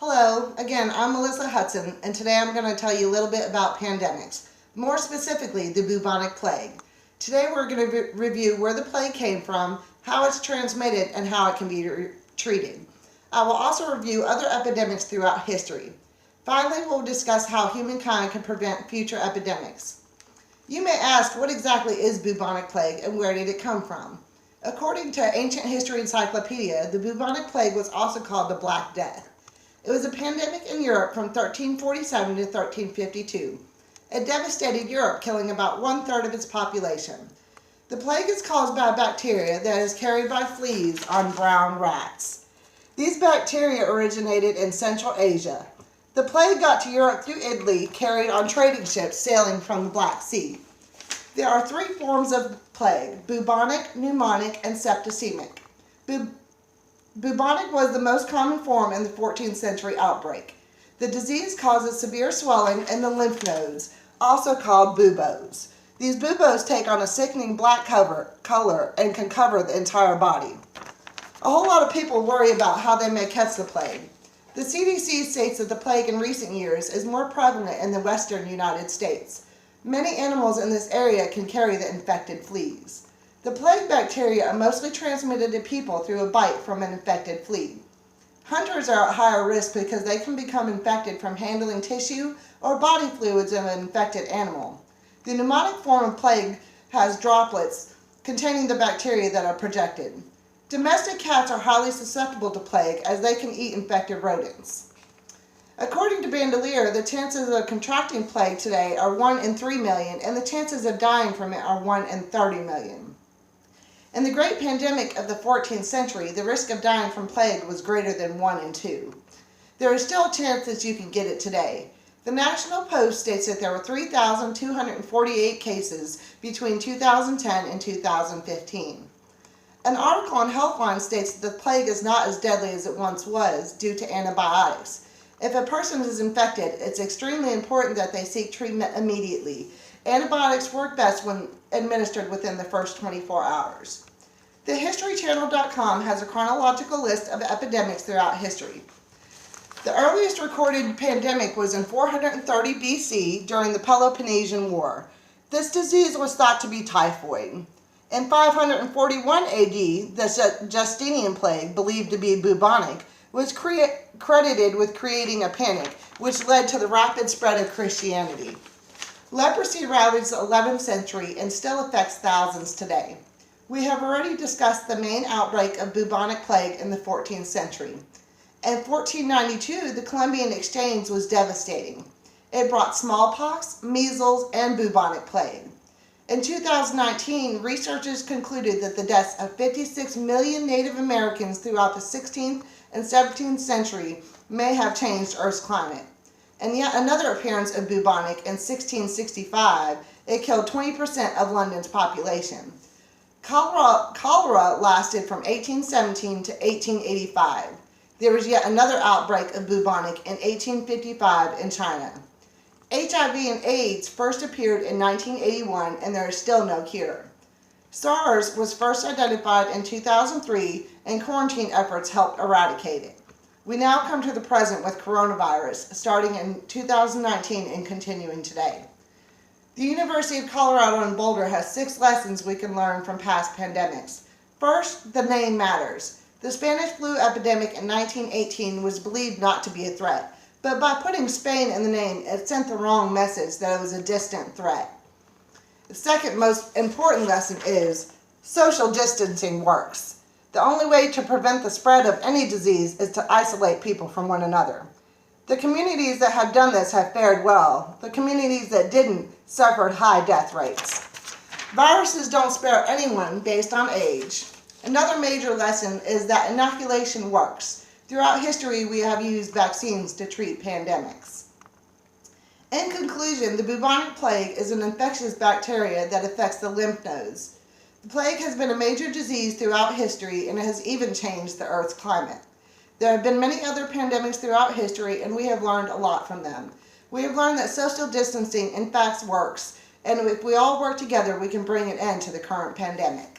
Hello, again, I'm Melissa Hudson, and today I'm going to tell you a little bit about pandemics, more specifically the bubonic plague. Today we're going to review where the plague came from, how it's transmitted, and how it can be treated. I will also review other epidemics throughout history. Finally, we'll discuss how humankind can prevent future epidemics. You may ask, what exactly is bubonic plague and where did it come from? According to Ancient History Encyclopedia, the bubonic plague was also called the Black Death. It was a pandemic in Europe from 1347 to 1352. It devastated Europe, killing about 1/3 of its population. The plague is caused by a bacteria that is carried by fleas on brown rats. These bacteria originated in Central Asia. The plague got to Europe through Italy, carried on trading ships sailing from the Black Sea. There are three forms of plague: bubonic, pneumonic, and septicemic. Bubonic was the most common form in the 14th century outbreak. The disease causes severe swelling in the lymph nodes, also called buboes. These buboes take on a sickening black color and can cover the entire body. A whole lot of people worry about how they may catch the plague. The CDC states that the plague in recent years is more prevalent in the western United States. Many animals in this area can carry the infected fleas. The plague bacteria are mostly transmitted to people through a bite from an infected flea. Hunters are at higher risk because they can become infected from handling tissue or body fluids of an infected animal. The pneumonic form of plague has droplets containing the bacteria that are projected. Domestic cats are highly susceptible to plague as they can eat infected rodents. According to Bandelier, the chances of contracting plague today are 1 in 3 million, and the chances of dying from it are 1 in 30 million. In the great pandemic of the 14th century, the risk of dying from plague was greater than 1 in 2. There is still a chance that you can get it today. The National Post states that there were 3,248 cases between 2010 and 2015. An article on Healthline states that the plague is not as deadly as it once was due to antibiotics. If a person is infected, it's extremely important that they seek treatment immediately. Antibiotics work best when administered within the first 24 hours. TheHistoryChannel.com has a chronological list of epidemics throughout history. The earliest recorded pandemic was in 430 BC during the Peloponnesian War. This disease was thought to be typhoid. In 541 AD, the Justinian plague, believed to be bubonic, was credited with creating a panic, which led to the rapid spread of Christianity. Leprosy ravaged the 11th century and still affects thousands today. We have already discussed the main outbreak of bubonic plague in the 14th century. In 1492, the Columbian Exchange was devastating. It brought smallpox, measles, and bubonic plague. In 2019, researchers concluded that the deaths of 56 million Native Americans throughout the 16th and 17th century may have changed Earth's climate. And yet another appearance of bubonic in 1665, it killed 20% of London's population. Cholera lasted from 1817 to 1885. There was yet another outbreak of bubonic in 1855 in China. HIV and AIDS first appeared in 1981, and there is still no cure. SARS was first identified in 2003, and quarantine efforts helped eradicate it. We now come to the present with coronavirus, starting in 2019 and continuing today. The University of Colorado in Boulder has 6 lessons we can learn from past pandemics. First, the name matters. The Spanish flu epidemic in 1918 was believed not to be a threat, but by putting Spain in the name, it sent the wrong message that it was a distant threat. The second most important lesson is social distancing works. The only way to prevent the spread of any disease is to isolate people from one another. The communities that have done this have fared well. The communities that didn't suffered high death rates. Viruses don't spare anyone based on age. Another major lesson is that inoculation works. Throughout history, we have used vaccines to treat pandemics. In conclusion, the bubonic plague is an infectious bacteria that affects the lymph nodes. The plague has been a major disease throughout history, and it has even changed the Earth's climate. There have been many other pandemics throughout history, and we have learned a lot from them. We have learned that social distancing in fact works, and if we all work together, we can bring an end to the current pandemic.